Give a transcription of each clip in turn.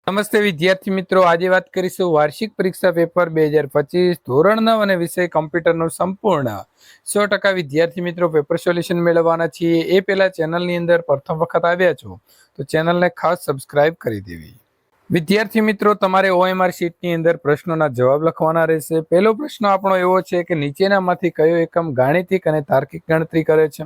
નમસ્તે વિદ્યાર્થી મિત્રો, આજે વાત કરીશું વાર્ષિક પરીક્ષા પેપર 2025 ધોરણ 9 અને વિષય કમ્પ્યુટરનું સંપૂર્ણ 100% વિદ્યાર્થી મિત્રો પેપર સોલ્યુશન મેળવવાના છીએ. એ પહેલા ચેનલની અંદર પ્રથમ વખત આવ્યા છો તો ચેનલને ખાસ સબસ્ક્રાઇબ કરી દેવી. વિદ્યાર્થી મિત્રો, તમારે OMR શીટની અંદર પ્રશ્નોના જવાબ લખવાના રહેશે. પહેલો પ્રશ્ન આપણો એવો છે કે નીચેનામાંથી કયો એકમ ગાણિતિક અને તાર્કિક ગણતરી કરે છે?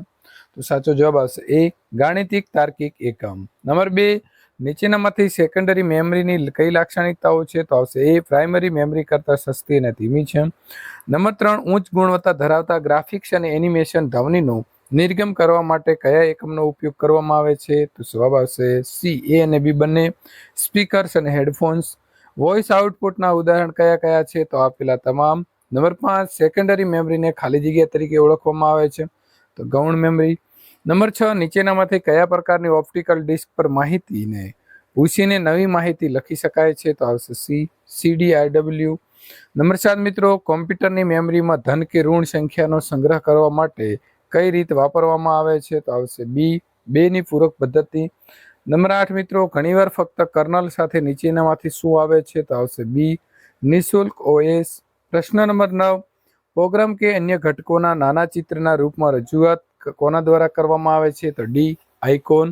તો સાચો જવાબ આવશે એ, ગાણિતિક તાર્કિક એકમ. નંબર 2, નીચેનામાંથી સેકન્ડરી મેમરીની કઈ લાક્ષણિકતાઓ છે? તો આવશે એ, પ્રાઇમરી મેમરી કરતાં સસ્તી અને ધીમી છે. નંબર 3, ઉચ્ચ ગુણવત્તા ધરાવતા ગ્રાફિક્સ અને એનિમેશન ધ્વનિનું નિર્ગમ કરવા માટે કયા એકમનો ઉપયોગ કરવામાં આવે છે? તો જવાબ આવશે સી, એ અને બી બંને. સ્પીકર્સ અને હેડફોન્સ. વોઇસ આઉટપુટના ઉદાહરણ કયા કયા છે? તો આપેલા તમામ. નંબર 5, સેકન્ડરી મેમરીને ખાલી જગ્યા તરીકે ઓળખવામાં આવે છે? તો ગૌણ મેમરી. નંબર 6, નીચેનામાંથી કયા પ્રકારની ઓપ્ટિકલ ડિસ્ક પર માહિતીને ભૂંસીને નવી માહિતી લખી શકાય છે? તો આવશે સી, CDIW. નંબર 7 મિત્રો, કોમ્પ્યુટરની મેમરીમાં ધન કે ઋણ સંખ્યાનો સંગ્રહ કરવા માટે કઈ રીત વાપરવામાં આવે છે? તો આવશે બી, 2 ની પૂરક પદ્ધતિ. નંબર 8 મિત્રો, ઘણીવાર ફક્ત કર્નલ સાથે નીચેનામાંથી શું આવે છે? તો આવશે બી, નિઃશુલ્ક OS. પ્રશ્ન નંબર 9, પ્રોગ્રામ કે અન્ય ઘટકોના નાના ચિત્રના રૂપમાં રજૂઆત કોના દ્વારા કરવામાં આવે છે? તો ડી, આઇકોન.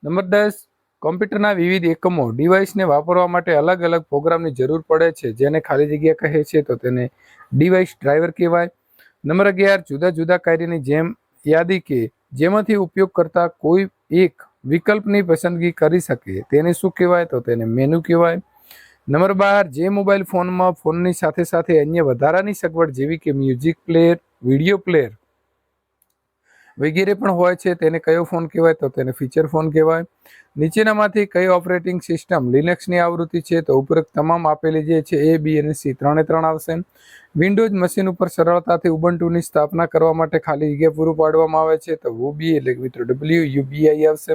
નંબર 10, કોમ્પ્યુટરના વિવિધ એકમો ડિવાઇસને વાપરવા માટે અલગ અલગ પ્રોગ્રામની જરૂર પડે છે, જેને ખાલી જગ્યા કહે છે, તો તેને ડિવાઇસ ડ્રાઈવર કહેવાય. નંબર 11, જુદા જુદા કાર્યની જેમ યાદી કે જેમાંથી ઉપયોગ કરતા કોઈ એક વિકલ્પની પસંદગી કરી શકે તેને શું કહેવાય? તો તેને મેનુ કહેવાય. નંબર 12, જે મોબાઈલ ફોનમાં ફોનની સાથે સાથે અન્ય વધારાની સગવડ જેવી કે મ્યુઝિક પ્લેયર, વિડીયો પ્લેયર વગેરે પણ હોય છે, તેને કયો ફોન કહેવાય? તો તેને ફીચર ફોન કહેવાય. નીચેનામાંથી કઈ ઓપરેટિંગ સિસ્ટમ લિનક્સની આવૃત્તિ છે? તો ઉપરોક્ત તમામ આપેલી જે છે એ, બી અને સી, 3 આવશે. વિન્ડોઝ મશીન ઉપર સરળતાથી ઉબુન્ટુની સ્થાપના કરવા માટે ખાલી જગ્યા પૂરું પાડવામાં આવે છે? તો UBI એટલે કે મિત્રો WUBI આવશે.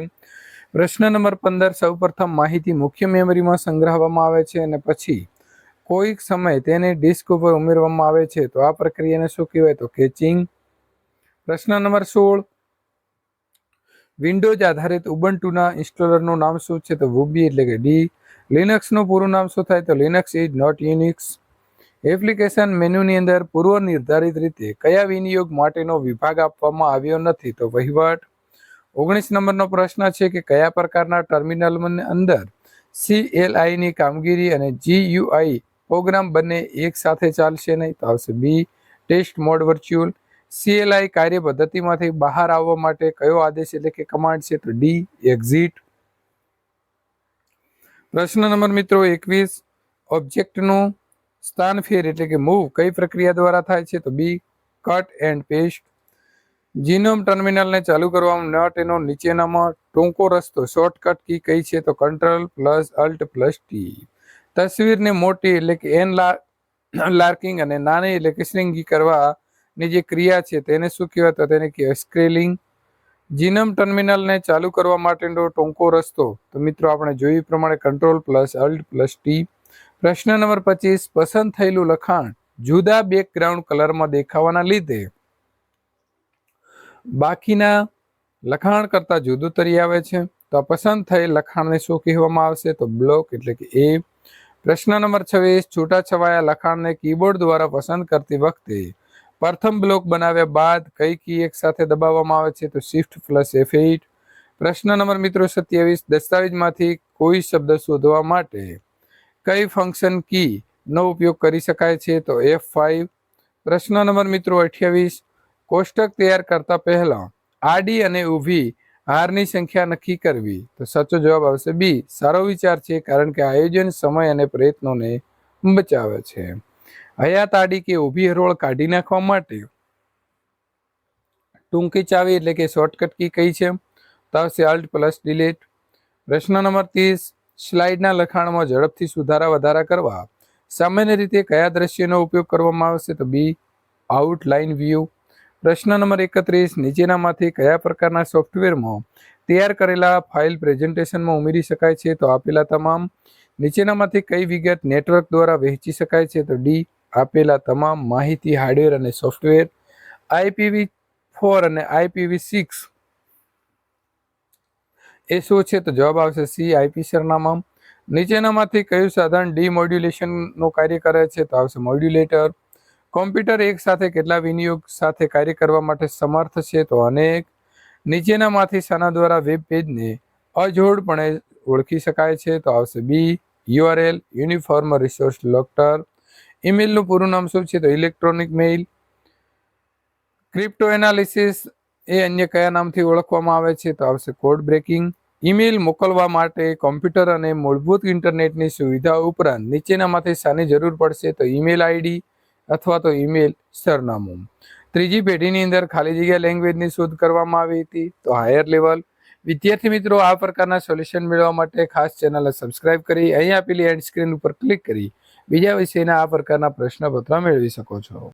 પ્રશ્ન નંબર 15, સૌપ્રથમ માહિતી મુખ્ય મેમરીમાં સંગ્રહવામાં આવે છે અને પછી કોઈક સમય તેને ડિસ્ક ઉપર ઉમેરવામાં આવે છે, તો આ પ્રક્રિયાને શું કહેવાય? તો કેચિંગ. પ્રશ્ન નંબર 16, વિન્ડોઝ આધારિત ઉબુન્ટુના ઇન્સ્ટોલરનું નામ શું છે? તો UBI એટલે કે ડી. લિનક્સનું પૂરું નામ શું થાય? તો Linux is not Unix. Application મેનુની અંદર પૂર્વ નિર્ધારિત રીતે કયા વિનિયોગ માટેનો વિભાગ આપવામાં આવ્યો નથી? તો વહીવટ. 19 નંબરનો પ્રશ્ન છે કે કયા પ્રકારના ટર્મિનલની અંદર CLIની કામગીરી અને GUI પ્રોગ્રામ બંને એક સાથે ચાલશે નહીં? તો આવશે બી, ટેસ્ટ મોડ વર્ચ્યુઅલ. CLI કાર્ય પદ્ધતિમાંથી બહાર આવવા માટે કયો આદેશ એટલે કે કમાન્ડ છે? તો ડી, એક્ઝિટ. પ્રશ્ન નંબર મિત્રો 21, ઓબ્જેક્ટનું સ્થાનફેર એટલે કે મૂવ કઈ પ્રક્રિયા દ્વારા થાય છે? તો બી, કટ એન્ડ પેસ્ટ. જીનોમ ટર્મિનલને ચાલુ કરવા માટેનો નીચેનામાં ટૂંકો રસ્તો શોર્ટકટ કી કઈ છે? તો Ctrl+Alt+T. તસવીરને મોટી એટલે કે એનલાર્કિંગ અને નાની એટલે કે શ્રીંકી કરવાની જે ક્રિયા છે તેને શું કહેવાય? તો તેને કહેવાય સ્કેલિંગ. જીનોમ ટર્મિનલને ચાલુ કરવા માટેનો ટૂંકો રસ્તો તો મિત્રો આપણે જોયું પ્રમાણે Ctrl+Alt+T. પ્રશ્ન નંબર 25, પસંદ થયેલું લખાણ જુદા બેકગ્રાઉન્ડ કલરમાં દેખાવાના લીધે બાકીના લખાણ કરતા જુદું તરી આવે છે, તો પસંદ થયેલ લખાણને શું કહેવામાં આવશે? તો બ્લોક એટલે કે એ. પ્રશ્ન નંબર 26, છૂટાછવાયા લખાણને કીબોર્ડ દ્વારા પસંદ કરતી વખતે પ્રથમ બ્લોક બનાવ્યા બાદ કઈ કી એક સાથે દબાવવામાં આવે છે? તો Shift+F8. પ્રશ્ન નંબર મિત્રો 27, દસ્તાવેજમાંથી કોઈ શબ્દ શોધવા માટે કઈ ફંક્શન કી નો ઉપયોગ કરી શકાય છે? તો F5. પ્રશ્ન નંબર મિત્રો 28, કોષ્ટક તૈયાર કરતા પહેલા આડી અને ઊભી હારની સંખ્યા નક્કી કરવી, તો સાચો જવાબ આવશે બી, સારો વિચાર છે, કારણ કે આયોજન સમય અને પ્રયત્નોને બચાવે છે. હયાત આડી કે ઊભી હરોળ કાઢી નાખવા માટે ટૂંકી ચાવી એટલે કે શોર્ટકટ કી કઈ છે? તો આવશે Alt+Delete. પ્રશ્ન નંબર 30, સ્લાઇડના લખાણમાં ઝડપથી સુધારા વધારા કરવા સામાન્ય રીતે કયા દ્રશ્યનો ઉપયોગ કરવામાં આવશે? તો બી, આઉટલાઇન વ્યૂ. પ્રશ્ન નંબર 31, નીચેનામાંથી કયા પ્રકારના સોફ્ટવેરમાં તૈયાર કરેલા ફાઇલ પ્રેઝન્ટેશનમાં ઉમેરી શકાય છે? તો આપેલા તમામ. નીચેનામાંથી કઈ વિગત નેટવર્ક દ્વારા વહેંચી શકાય છે? તો ડી, આપેલા તમામ માહિતી હાર્ડવેર અને સોફ્ટવેર. IPv4 અને IPv6 એ શું છે? તો જવાબ આવશે સી, IP સરનામા. નીચેનામાંથી કયું સાધન ડીમોડ્યુલેશનનું કાર્ય કરે છે? તો આવશે મોડ્યુલેટર. કોમ્પ્યુટર એક સાથે કેટલા વિનિયોગ સાથે કાર્ય કરવા માટે સમર્થ છે? તો અનેક. નીચેનામાંથી શાના દ્વારા વેબ પેજને અજોડપણે ઓળખી શકાય છે? તો આવશે B. URL uniform resource locator. ઈમેલનું પૂરું નામ શું છે? તો ઇલેક્ટ્રોનિક મેઇલ. ક્રિપ્ટો એનાલિસિસ એ અન્ય કયા નામથી ઓળખવામાં આવે છે? તો આવશે કોડ બ્રેકિંગ. ઈમેલ મોકલવા માટે કોમ્પ્યુટર અને મૂળભૂત ઇન્ટરનેટની સુવિધા ઉપરાંત નીચેનામાંથી શાની જરૂર પડશે? તો ઈમેલ આઈડી અથવા તો ઈમેલ સરનામું. ત્રીજી પેઢીની અંદર ખાલી જગ્યા લેંગ્વેજની શોધ કરવામાં આવી હતી, તો હાયર લેવલ. વિદ્યાર્થી મિત્રો, આ પ્રકારના સોલ્યુશન મેળવવા માટે ખાસ ચેનલને સબસ્ક્રાઇબ કરી અહીં આપેલી એન્ડ સ્ક્રીન ઉપર ક્લિક કરી બીજા વિષયના આ પ્રકારના પ્રશ્નપત્ર મેળવી શકો છો.